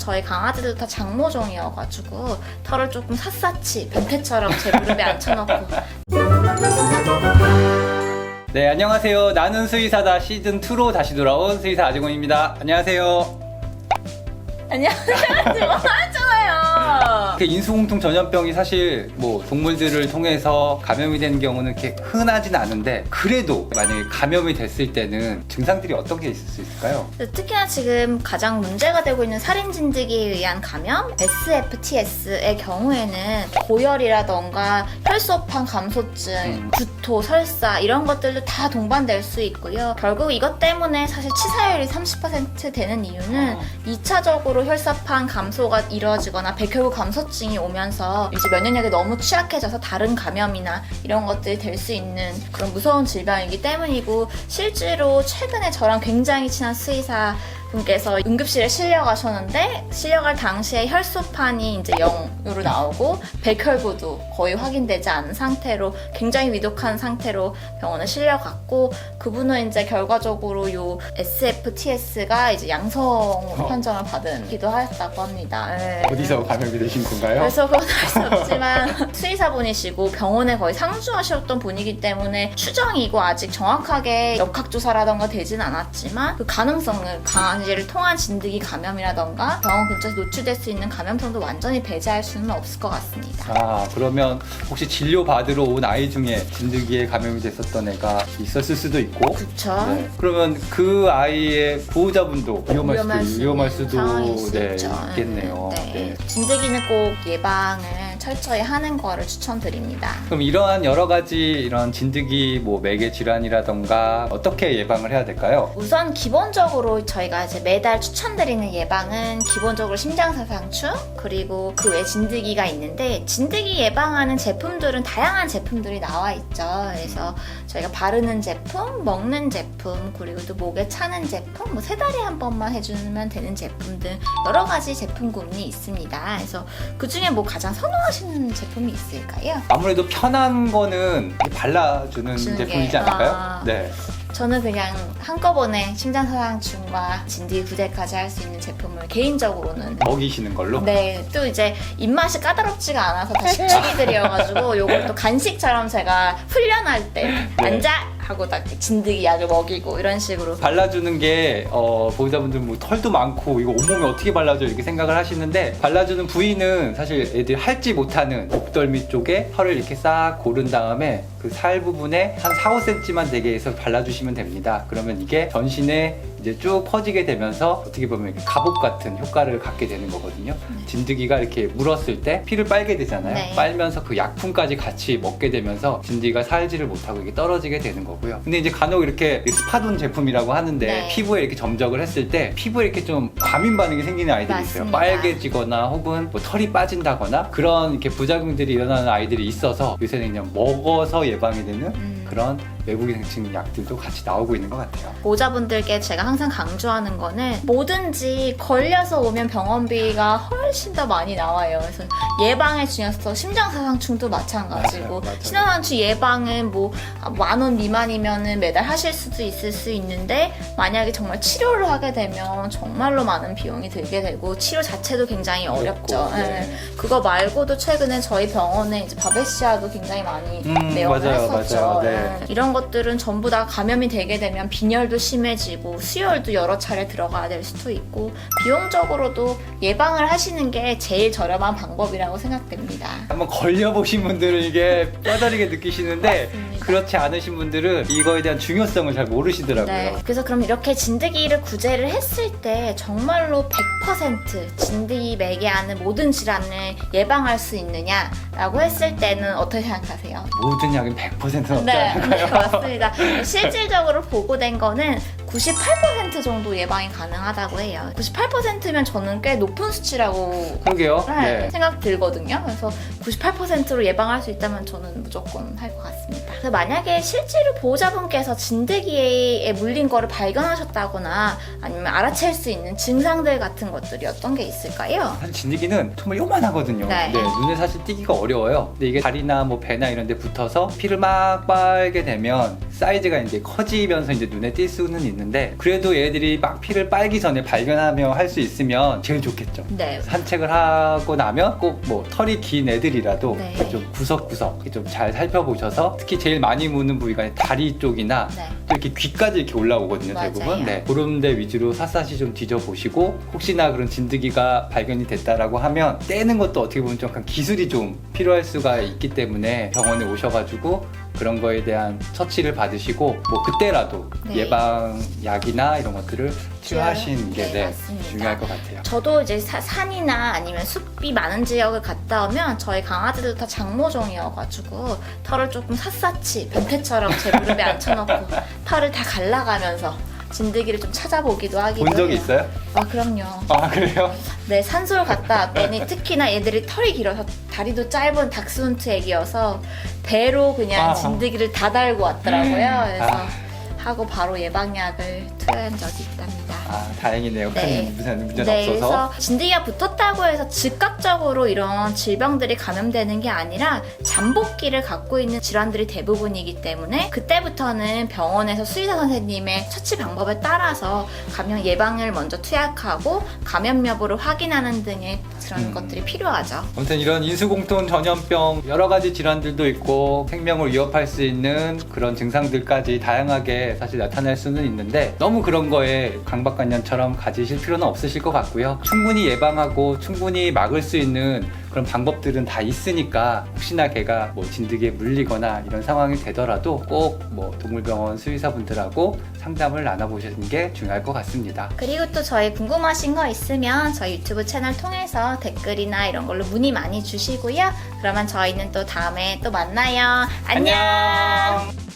저희 강아지들 다 장모종이어가지고 털을 조금 샅샅이 변태처럼 제 무릎에 앉혀놓고. 네, 안녕하세요. 나는 수의사다 시즌2로 다시 돌아온 수의사 아직원입니다. 안녕하세요. 안녕하세요. 지금 하잖아요. 인수공통 전염병이 사실 뭐 동물들을 통해서 감염이 되는 경우는 그렇게 흔하진 않은데, 그래도 만약에 감염이 됐을 때는 증상들이 어떤 게 있을 수 있을까요? 특히나 지금 가장 문제가 되고 있는 살인 진드기에 의한 감염 SFTS의 경우에는 고열이라던가 혈소판 감소증, 구토, 설사 이런 것들도 다 동반될 수 있고요. 결국 이것 때문에 사실 치사율이 30% 되는 이유는 2차적으로 혈소판 감소가 이루어지거나 백혈구 감소증이 오면서 이제 면역력이 너무 취약해져서 다른 감염이나 이런 것들이 될 수 있는 그런 무서운 질병이기 때문이고, 실제로 최근에 저랑 굉장히 친한 수의사 분께서 응급실에 실려가셨는데, 실려갈 당시에 혈소판이 이제 0으로 나오고 백혈구도 거의 확인되지 않은 상태로 굉장히 위독한 상태로 병원에 실려갔고, 그분은 이제 결과적으로 요 SFTS가 이제 양성으로 판정을 받기도 하였다고 합니다. 네. 어디서 감염이 되신 건가요? 그래서 그건 알 수 없지만 수의사분이시고 병원에 거의 상주하셨던 분이기 때문에 추정이고 아직 정확하게 역학조사라던가 되진 않았지만 그 가능성을, 강아지를 통한 진드기 감염이라던가 병원 근처에서 노출될 수 있는 감염성도 완전히 배제할 수는 없을 것 같습니다. 아, 그러면 혹시 진료 받으러 온 아이 중에 진드기에 감염이 됐었던 애가 있었을 수도 있고, 그쵸. 네. 그러면 그 아이의 보호자분도 위험할 수도 상황일 수 네, 있죠. 있겠네요. 네. 네. 진드기는 꼭 예방을 철저히 하는 거를 추천드립니다. 그럼 이러한 여러 가지 이런 진드기 뭐 매개 질환이라던가 어떻게 예방을 해야 될까요? 우선 기본적으로 저희가 이제 매달 추천드리는 예방은 기본적으로 심장사상충, 그리고 그 외 진드기가 있는데, 진드기 예방하는 제품들은 다양한 제품들이 나와 있죠. 그래서 저희가 바르는 제품, 먹는 제품, 그리고 또 목에 차는 제품, 뭐 3달에 한 번만 해주면 되는 제품 등 여러 가지 제품군이 있습니다. 그래서 그 중에 뭐 가장 선호하시는 제품이 있을까요? 아무래도 편한 거는 발라주는 주는 제품이지 게, 않을까요? 네. 저는 그냥 한꺼번에 심장사상충과 진드기 구제까지 할 수 있는 제품을 개인적으로는 먹이시는 걸로? 네, 또 이제 입맛이 까다롭지가 않아서 다 식축이들이어가지고 요걸 또 간식처럼 제가 훈련할 때 앉아! 하고 딱 진드기 약을 먹이고 이런 식으로 발라주는 게 보호자분들 뭐 털도 많고 이거 온몸에 어떻게 발라줘 이렇게 생각을 하시는데, 발라주는 부위는 사실 애들이 할지 못하는 목덜미 쪽에 털을 이렇게 싹 고른 다음에 그 살 부분에 한 4, 5cm만 되게 해서 발라주시면 됩니다. 그러면 이게 전신에 이제 쭉 퍼지게 되면서 어떻게 보면 이렇게 갑옷 같은 효과를 갖게 되는 거거든요. 진드기가 이렇게 물었을 때 피를 빨게 되잖아요. 네. 빨면서 그 약품까지 같이 먹게 되면서 진드기가 살지를 못하고 이게 떨어지게 되는 거고요. 근데 이제 간혹 이렇게 스파돈 제품이라고 하는데 네. 피부에 이렇게 점적을 했을 때 피부에 이렇게 좀 과민 반응이 생기는 아이들이 있어요. 맞습니다. 빨개지거나 혹은 뭐 털이 빠진다거나 그런 이렇게 부작용들이 일어나는 아이들이 있어서 요새는 그냥 먹어서 예방이 되는 그런 외부기생충 약들도 같이 나오고 있는 것 같아요. 보호자분들께 제가 항상 강조하는 거는 뭐든지 걸려서 오면 병원비가 훨씬 더 많이 나와요. 그래서 예방의 중요성, 심장사상충도 마찬가지고, 맞아요. 심장사상충 예방은 뭐 10,000원 미만이면은 매달 하실 수도 있을 수 있는데, 만약에 정말 치료를 하게 되면 정말로 많은 비용이 들게 되고 치료 자체도 굉장히 어렵죠. 네. 네. 그거 말고도 최근에 저희 병원에 이제 바베시아도 굉장히 많이 내원을 맞아요, 했었죠. 맞아요. 네. 네. 이런 것들은 전부 다 감염이 되게 되면 빈혈도 심해지고 수혈도 여러 차례 들어가야 될 수도 있고, 비용적으로도 예방을 하시는 게 제일 저렴한 방법이라고 생각됩니다. 한번 걸려보신 분들은 이게 뼈저리게 느끼시는데, 맞습니다. 그렇지 않으신 분들은 이거에 대한 중요성을 잘 모르시더라고요. 네. 그래서 그럼 이렇게 진드기를 구제를 했을 때 정말로 100% 진드기 매개하는 모든 질환을 예방할 수 있느냐라고 했을 때는 어떻게 생각하세요? 모든 약은 100%는 없지 네, 않을까요? 맞습니다. 실질적으로 보고된 거는 98% 정도 예방이 가능하다고 해요. 98%면 저는 꽤 높은 수치라고 그러게요. 네. 생각 들거든요. 그래서 98%로 예방할 수 있다면 저는 무조건 할 것 같습니다. 그래서 만약에 실제로 보호자분께서 진드기에 물린 거를 발견하셨다거나 아니면 알아챌 수 있는 증상들 같은 것들이 어떤 게 있을까요? 사실 진드기는 정말 요만하거든요. 네. 눈에 사실 띄기가 어려워요. 근데 이게 다리나 뭐 배나 이런 데 붙어서 피를 막 빨게 되면 사이즈가 이제 커지면서 이제 눈에 띌 수는 있는데 그래도 얘들이 막 피를 빨기 전에 발견하며 할 수 있으면 제일 좋겠죠. 네. 산책을 하고 나면 꼭 뭐 털이 긴 애들이라도 네. 좀 구석구석 좀 잘 살펴보셔서 특히 제일 많이 무는 부위가 다리 쪽이나 네. 또 이렇게 귀까지 이렇게 올라오거든요. 맞아요. 대부분. 네. 그런 데 위주로 샅샅이 좀 뒤져보시고 혹시나 그런 진드기가 발견이 됐다라고 하면 떼는 것도 어떻게 보면 좀 약간 기술이 좀 필요할 수가 있기 때문에 병원에 오셔가지고 그런 거에 대한 처치를 받으시고 뭐 그때라도 네. 예방약이나 이런 것들을 치료하시는 게 네, 맞습니다. 중요할 것 같아요. 저도 이제 산이나 아니면 숲이 많은 지역을 갔다 오면 저희 강아지들 다 장모종이어가지고 털을 조금 샅샅이 변태처럼 제 무릎에 앉혀놓고 털을 다 갈라가면서 진드기를 좀 찾아보기도 하기도 본 적이 해요. 있어요? 아 그럼요. 아 그래요? 네, 산소를 갔다 왔더니 특히나 얘들이 털이 길어서 다리도 짧은 닥스훈트 애기여서 배로 그냥 아. 진드기를 다 달고 왔더라고요. 그래서 아. 하고 바로 예방약을 투여한 적이 있답니다. 아 다행이네요. 네. 큰 문제는 네, 없어서. 그래서 진드기가 붙었다고 해서 즉각적으로 이런 질병들이 감염되는 게 아니라 잠복기를 갖고 있는 질환들이 대부분이기 때문에 그때부터는 병원에서 수의사 선생님의 처치 방법에 따라서 감염 예방을 먼저 투약하고 감염 여부를 확인하는 등의 그런 것들이 필요하죠. 아무튼 이런 인수공통 전염병 여러 가지 질환들도 있고 생명을 위협할 수 있는 그런 증상들까지 다양하게 사실 나타날 수는 있는데 너무 그런 거에 강박관념처럼 가지실 필요는 없으실 것 같고요. 충분히 예방하고 충분히 막을 수 있는 그런 방법들은 다 있으니까 혹시나 걔가 뭐 진드기에 물리거나 이런 상황이 되더라도 꼭 뭐 동물병원 수의사분들하고 상담을 나눠보시는 게 중요할 것 같습니다. 그리고 또 저희 궁금하신 거 있으면 저희 유튜브 채널 통해서 댓글이나 이런 걸로 문의 많이 주시고요. 그러면 저희는 또 다음에 또 만나요. 안녕.